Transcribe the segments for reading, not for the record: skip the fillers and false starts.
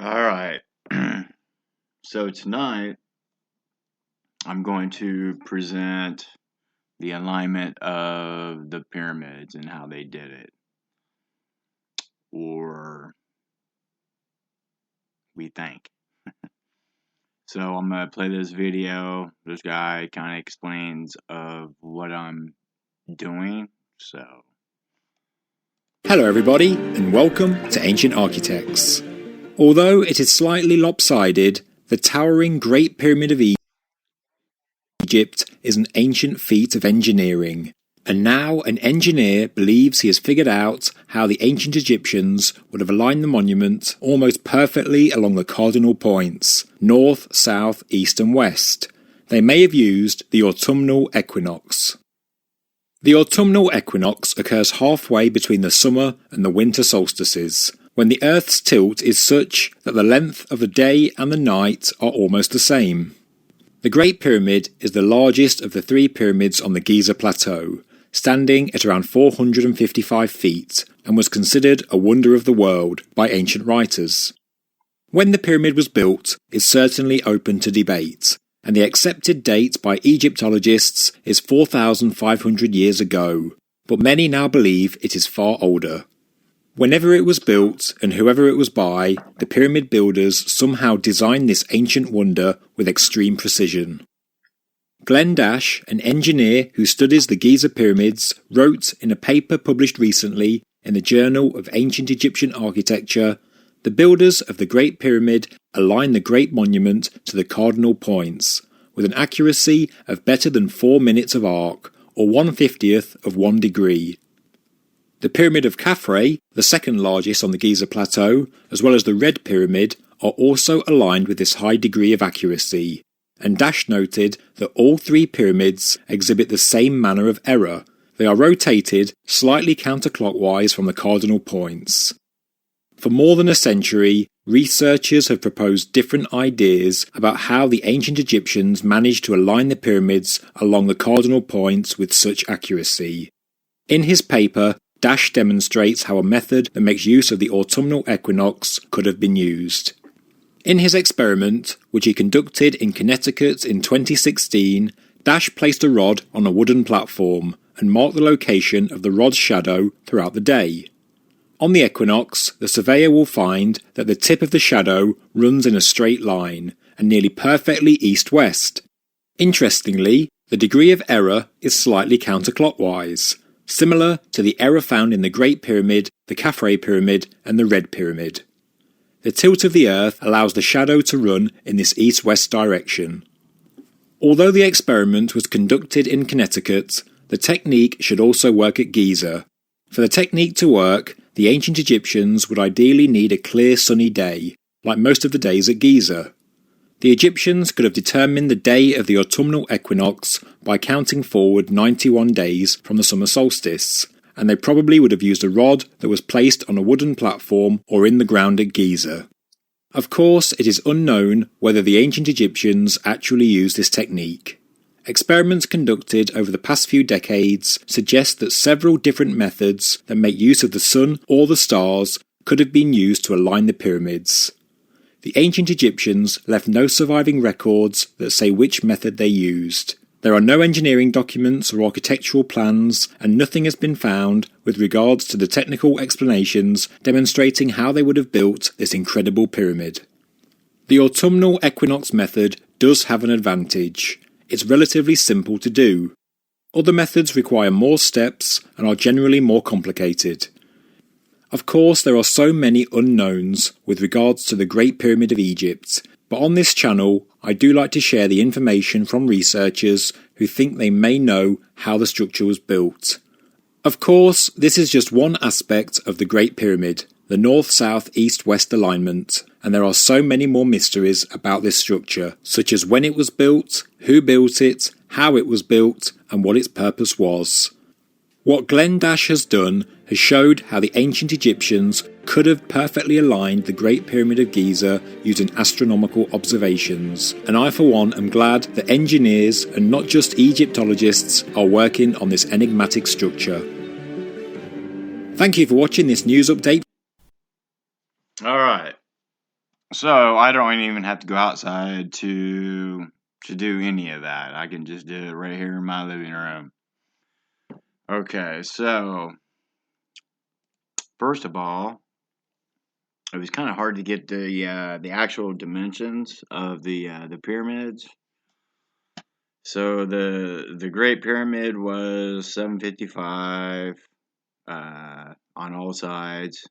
Alright, so tonight I'm going to present the alignment of the pyramids and how they did it. Or we think. So I'm going to play this video. This guy kind of explains of what I'm doing. So hello everybody and welcome to Ancient Architects. Although it is slightly lopsided, the towering Great Pyramid of Egypt is an ancient feat of engineering, and now an engineer believes he has figured out how the ancient Egyptians would have aligned the monument almost perfectly along the cardinal points, north, south, east and west. They may have used the autumnal equinox. The autumnal equinox occurs halfway between the summer and the winter solstices, when the Earth's tilt is such that the length of the day and the night are almost the same. The Great Pyramid is the largest of the three pyramids on the Giza plateau, standing at around 455 feet, and was considered a wonder of the world by ancient writers. When the pyramid was built is certainly open to debate, and the accepted date by Egyptologists is 4,500 years ago, but many now believe it is far older. Whenever it was built, and whoever it was by, the pyramid builders somehow designed this ancient wonder with extreme precision. Glenn Dash, an engineer who studies the Giza pyramids, wrote in a paper published recently in the Journal of Ancient Egyptian Architecture, "The builders of the Great Pyramid aligned the great monument to the cardinal points, with an accuracy of better than 4 minutes of arc, or 1/50th of 1 degree. The Pyramid of Khafre, the second largest on the Giza plateau, as well as the Red Pyramid, are also aligned with this high degree of accuracy." And Dash noted that all three pyramids exhibit the same manner of error. They are rotated slightly counterclockwise from the cardinal points. For more than a century, researchers have proposed different ideas about how the ancient Egyptians managed to align the pyramids along the cardinal points with such accuracy. In his paper, Dash demonstrates how a method that makes use of the autumnal equinox could have been used. In his experiment, which he conducted in Connecticut in 2016, Dash placed a rod on a wooden platform and marked the location of the rod's shadow throughout the day. On the equinox, the surveyor will find that the tip of the shadow runs in a straight line, and nearly perfectly east-west. Interestingly, the degree of error is slightly counterclockwise, similar to the error found in the Great Pyramid, the Khafre Pyramid, and the Red Pyramid. The tilt of the Earth allows the shadow to run in this east-west direction. Although the experiment was conducted in Connecticut, the technique should also work at Giza. For the technique to work, the ancient Egyptians would ideally need a clear sunny day, like most of the days at Giza. The Egyptians could have determined the day of the autumnal equinox by counting forward 91 days from the summer solstice, and they probably would have used a rod that was placed on a wooden platform or in the ground at Giza. Of course, it is unknown whether the ancient Egyptians actually used this technique. Experiments conducted over the past few decades suggest that several different methods that make use of the sun or the stars could have been used to align the pyramids. The ancient Egyptians left no surviving records that say which method they used. There are no engineering documents or architectural plans, and nothing has been found with regards to the technical explanations demonstrating how they would have built this incredible pyramid. The autumnal equinox method does have an advantage. It's relatively simple to do. Other methods require more steps and are generally more complicated. Of course, there are so many unknowns with regards to the Great Pyramid of Egypt, but on this channel I do like to share the information from researchers who think they may know how the structure was built. Of course, this is just one aspect of the Great Pyramid, the north-south-east-west alignment, and there are so many more mysteries about this structure, such as when it was built, who built it, how it was built, and what its purpose was. What Glenn Dash has done has showed how the ancient Egyptians could have perfectly aligned the Great Pyramid of Giza using astronomical observations, and I for one am glad that engineers and not just Egyptologists are working on this enigmatic structure. Thank you for watching this news update. Alright, So I don't even have to go outside to do any of that. I can just do it right here in my living room. Okay, so first of all, it was kind of hard to get the actual dimensions of the pyramids. So the Great Pyramid was 755 on all sides,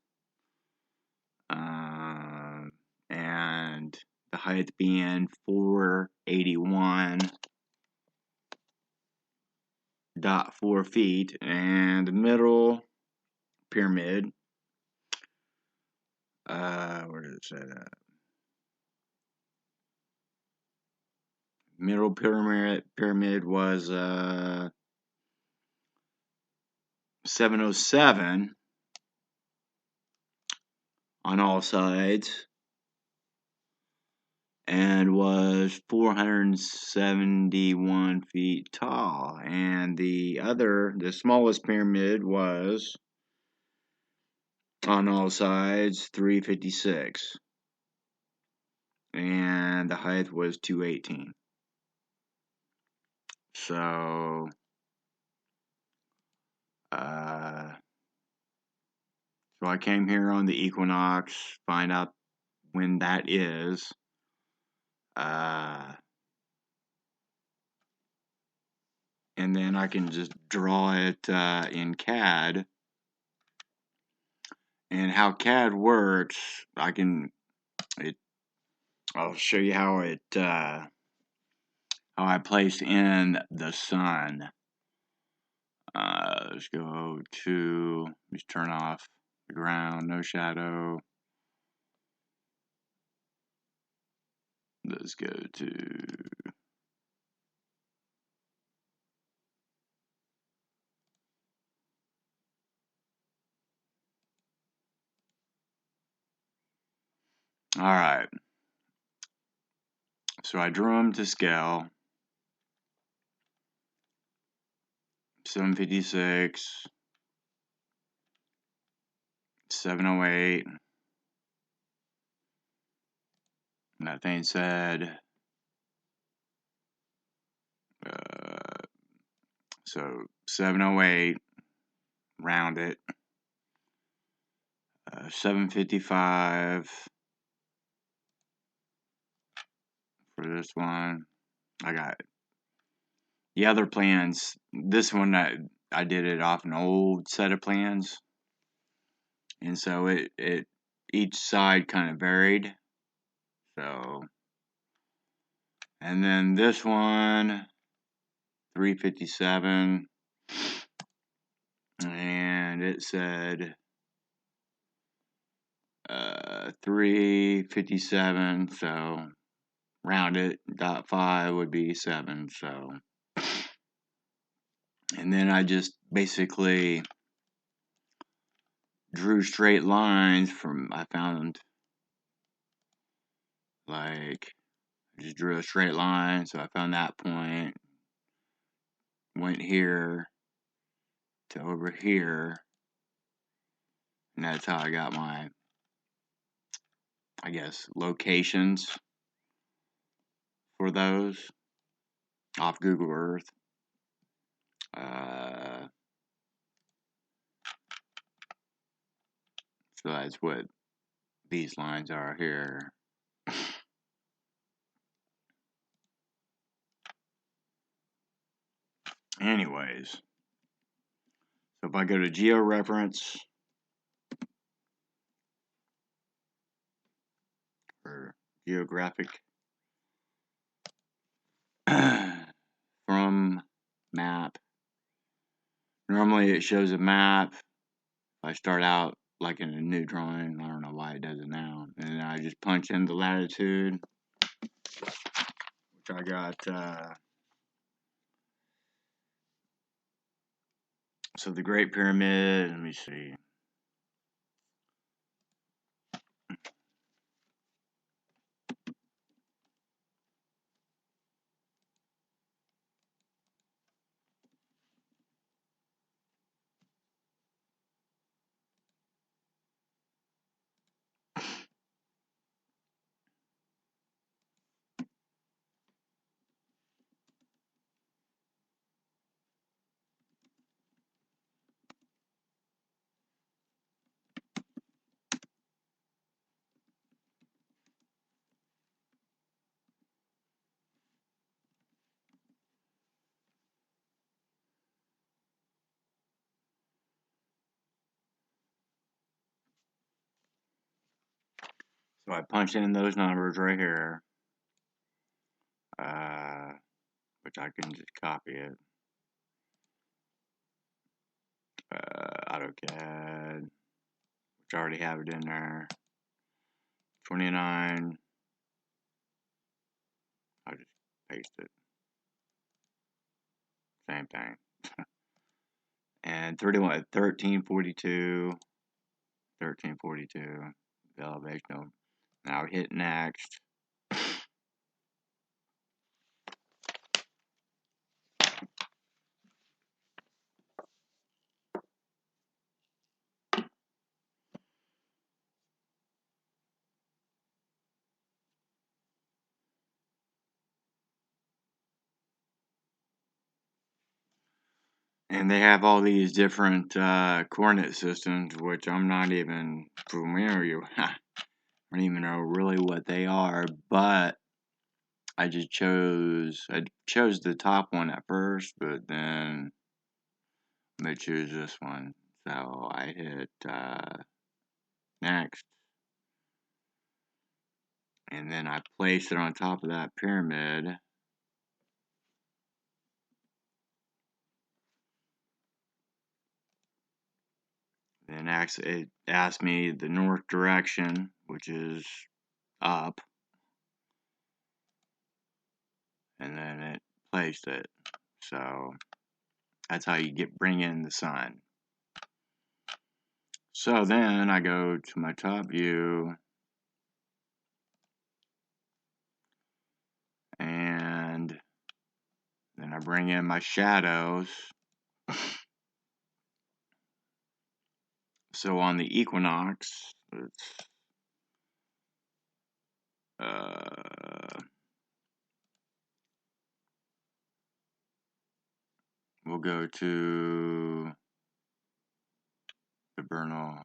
and the height being 481.4 feet, and the middle pyramid, where does it say that? Middle pyramid was 707 on all sides, and was 471 feet tall. And the smallest pyramid was on all sides 356, and the height was 218. So so I came here on the equinox, find out when that is. And then I can just draw it in CAD. And how CAD works, I'll show you how I place in the sun. Let's go to, let's turn off the ground, no shadow. Let's go to, all right. So I drew them to scale. 756, 708. And that thing said, so 708, round it. 755 for this one. I got the other plans. This one I did it off an old set of plans, and so it each side kind of varied. So, and then this one 357, and it said 357. So round it. .5 would be 7. So, and then I just basically drew straight lines from, I found, like, I just drew a straight line, so I found that point, went here to over here, and that's how I got my, I guess, locations for those off Google Earth. So that's what these lines are here. Anyways, so if I go to GeoReference, or geographic, from map, normally it shows a map. If I start out like in a new drawing, I don't know why it does it now, and then I just punch in the latitude, which I got, so the Great Pyramid, let me see. So I punch in those numbers right here, which I can just copy it. AutoCAD, which I already have it in there. 29. I'll just paste it. Same thing. And 1342. 1342. The elevation. Now hit next. And they have all these different coordinate systems, which I'm not even familiar with. I don't even know really what they are, but I chose the top one at first, but then they choose this one. So I hit next, and then I place it on top of that pyramid. And it asked me the north direction, which is up, and then it placed it. So that's how you bring in the sun. So then I go to my top view, and then I bring in my shadows. So on the equinox, we'll go to the vernal.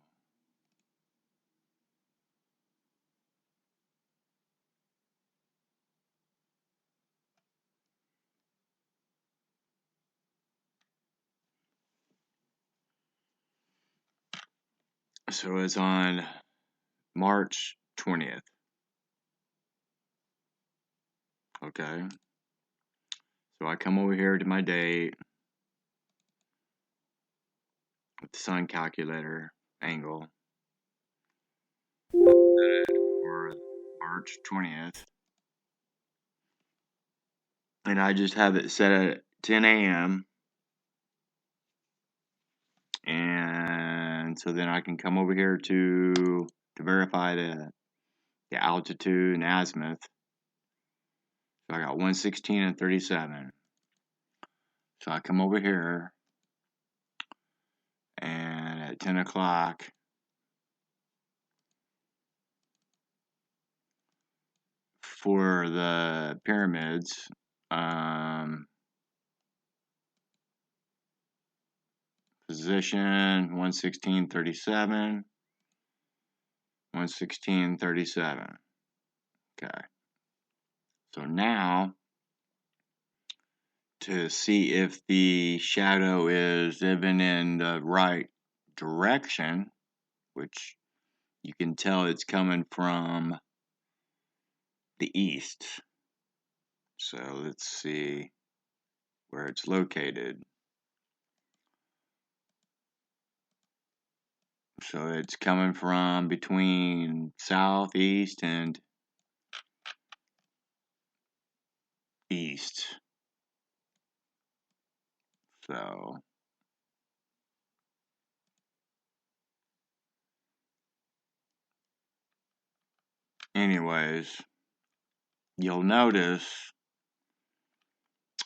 So it's on March 20th. Okay. So I come over here to my date with the sun calculator angle for March 20th. And I just have it set at 10 a.m. And so then I can come over here to verify the altitude and azimuth. So I got 116 and 37. So I come over here, and at 10 o'clock, for the pyramids, position 116.37, 116.37. Okay. So now, to see if the shadow is even in the right direction, which you can tell it's coming from the east. So let's see where it's located. So it's coming from between southeast and east. So anyways, you'll notice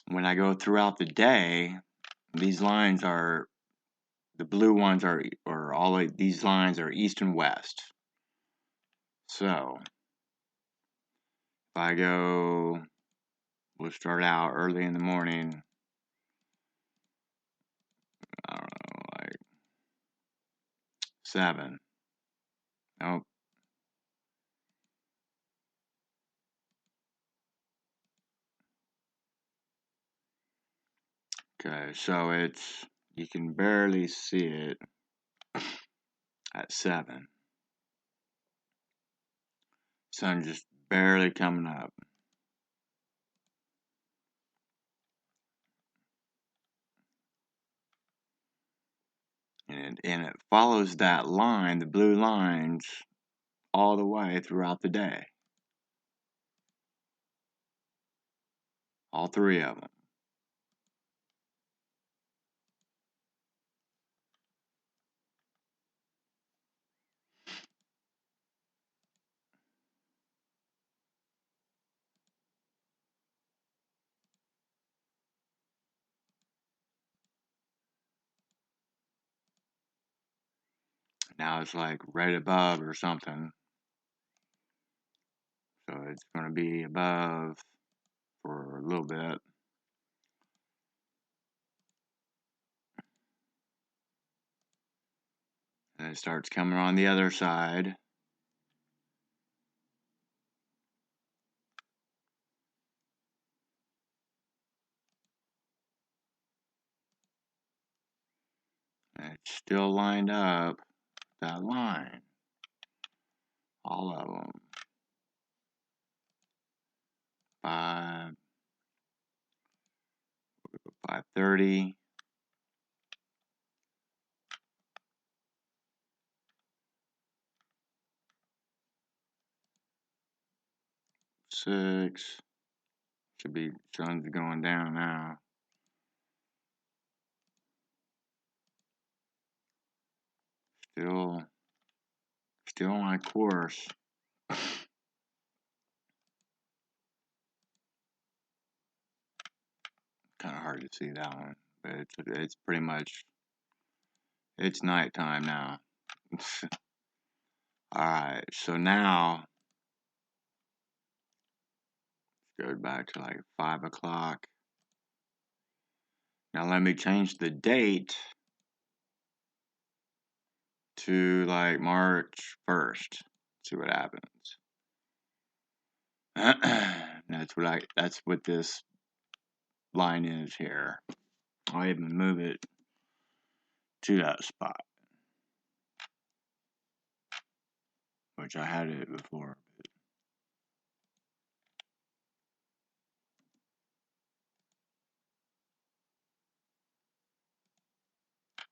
when I go throughout the day, these lines are, the blue ones are, or all of these lines are east and west. So if I go, we'll start out early in the morning, I don't know, like 7. Nope. Okay, so it's, you can barely see it at 7. Sun just barely coming up. And it follows that line, the blue lines, all the way throughout the day. All three of them. Now it's like right above or something. So it's going to be above for a little bit. And it starts coming on the other side. And it's still lined up, that line. All of them. 5:30. 6. Should be, sun's going down now. Still on course. Kind of hard to see that one, but it's pretty much, it's nighttime now. Alright, so now let's go back to like 5 o'clock. Now let me change the date to like March 1st. See what happens. That's what this line is here. I'll even move it to that spot, which I had it before.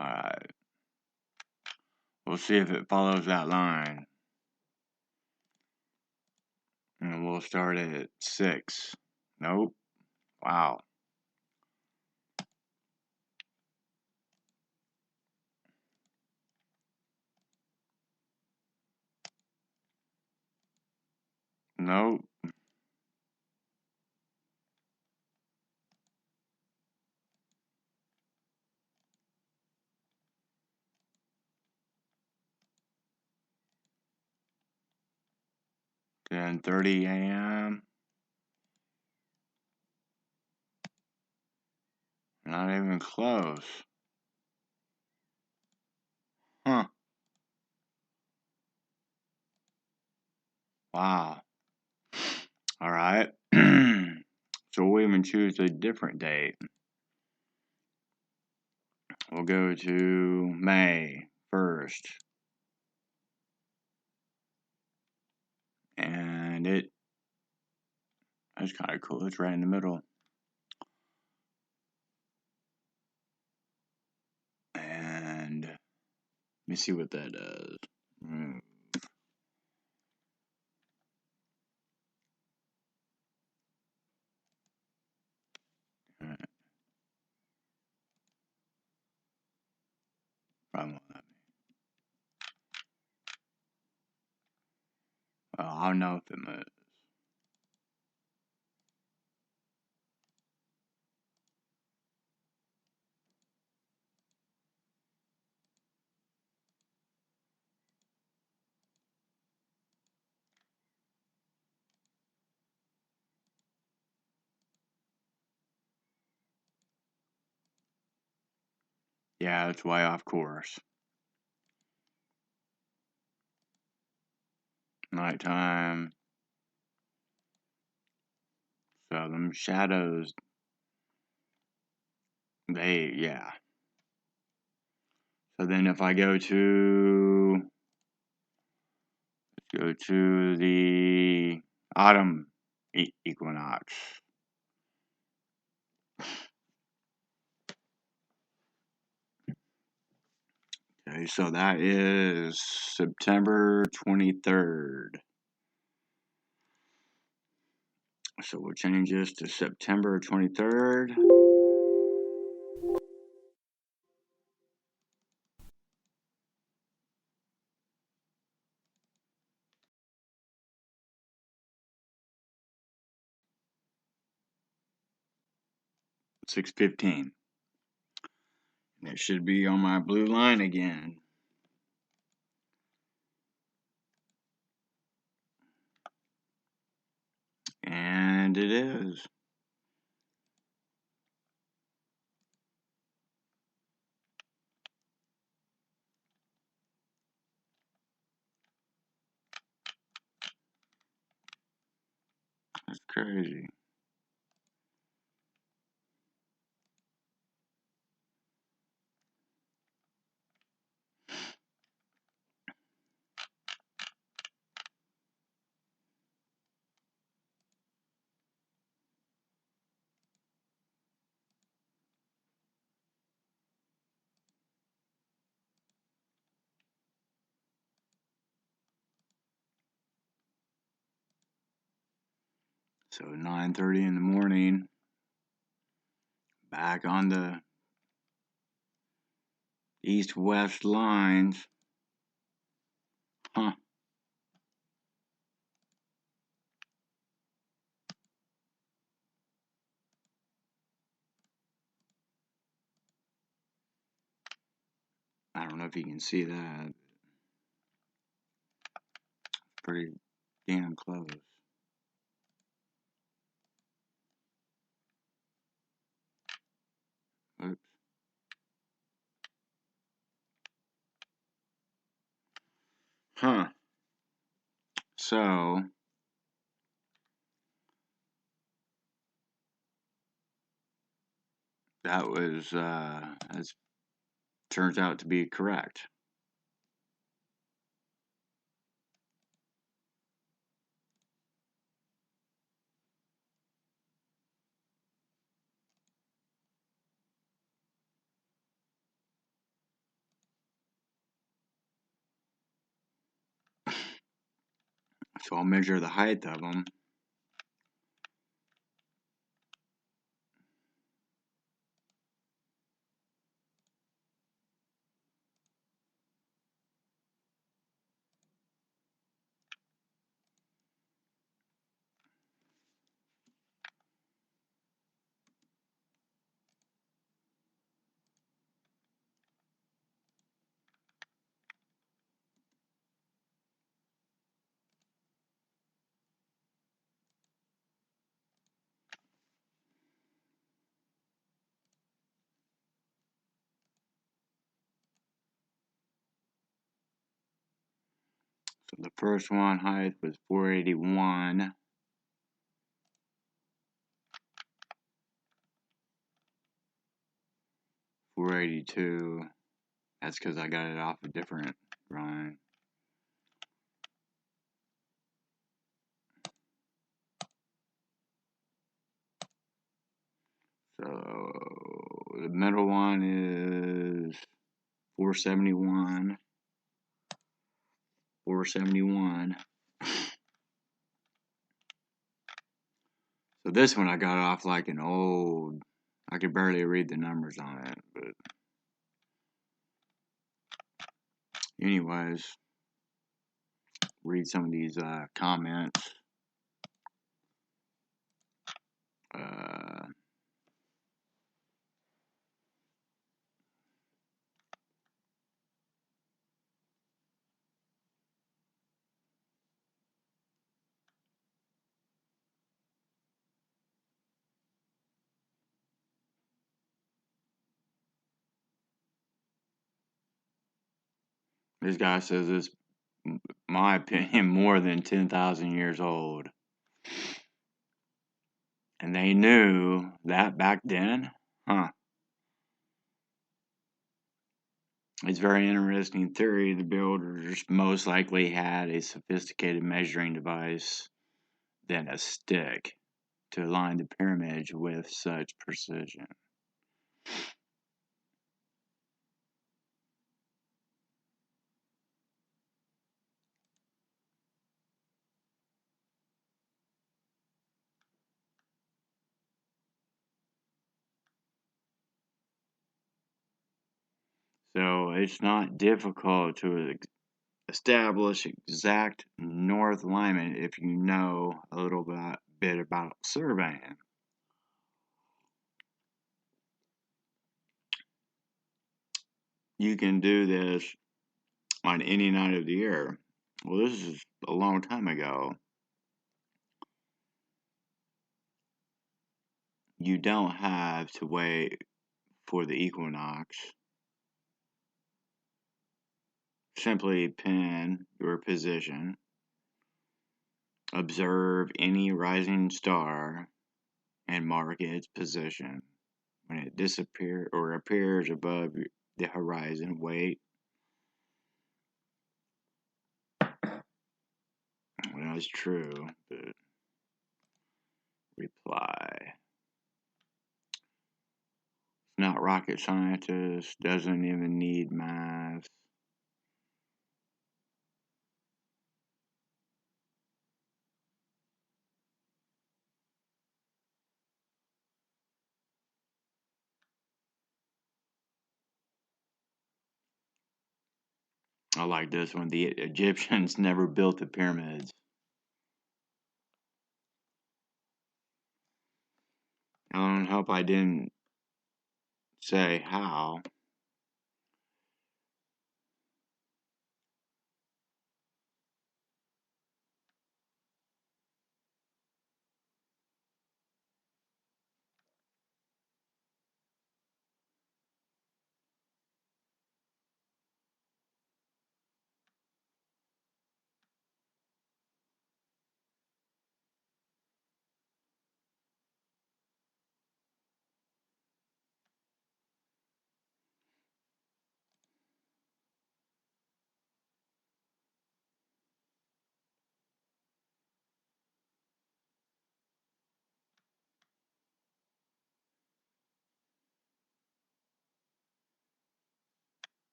Alright. We'll see if it follows that line. And we'll start at 6. Nope. Wow. Nope. Then 10:30 a.m. Not even close. Huh. Wow. Alright. So we'll even choose a different date. We'll go to May 1st. And that's kind of cool. It's right in the middle. And let me see what that does. Probably won't let me. Well, I don't know if it moves. Yeah, it's way off course. Nighttime. So them shadows, yeah. So then if I go to, Go to the autumn equinox. Okay, so that is September 23rd. So we'll change this to September 23rd. $6:15. And it should be on my blue line again. And it is. That's crazy. So 9:30 in the morning, back on the east-west lines. Huh. I don't know if you can see that. Pretty damn close. Oops. Huh. So that was that turns out to be correct. So I'll measure the height of them. So the first one height was 481. 482. That's because I got it off a different drawing. So the middle one is 471. 471. So this one I got off like an old, I could barely read the numbers on it, but anyways, read some of these comments. This guy says it's, my opinion, more than 10,000 years old. And they knew that back then? Huh. It's a very interesting theory. The builders most likely had a sophisticated measuring device than a stick to align the pyramids with such precision. So it's not difficult to establish exact north alignment if you know a little bit about surveying. You can do this on any night of the year. Well, this is a long time ago. You don't have to wait for the equinox. Simply pin your position, observe any rising star, and mark its position. When it disappears or appears above the horizon, wait. Well, that's true, but reply. Not rocket scientist, doesn't even need math. I like this one. The Egyptians never built the pyramids. I don't hope I didn't say how.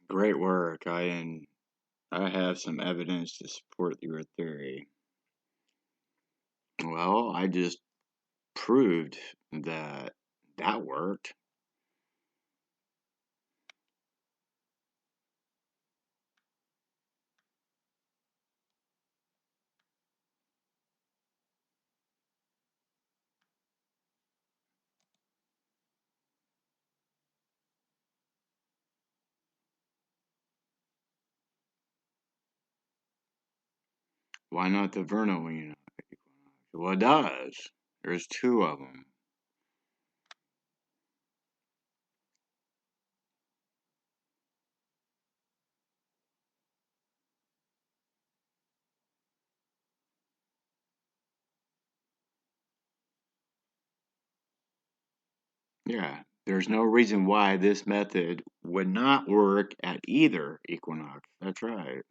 Great work. I have some evidence to support your theory. Well, I just proved that that worked. Why not the vernal equinox? Well, it does. There's two of them. Yeah, there's no reason why this method would not work at either equinox. That's right.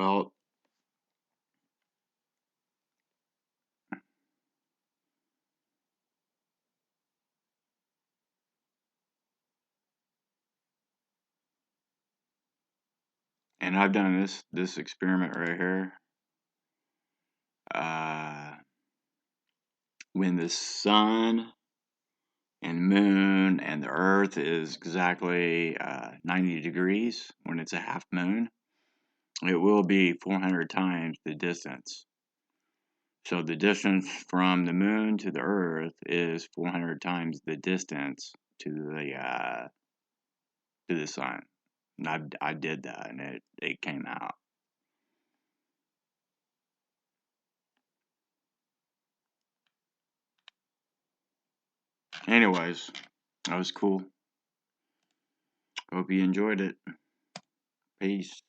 Well, and I've done this experiment right here. When the sun and moon and the earth is exactly 90 degrees, when it's a half moon, it will be 400 times the distance. So the distance from the moon to the earth is 400 times the distance to the sun. And I did that, and it came out. Anyways, that was cool. Hope you enjoyed it. Peace.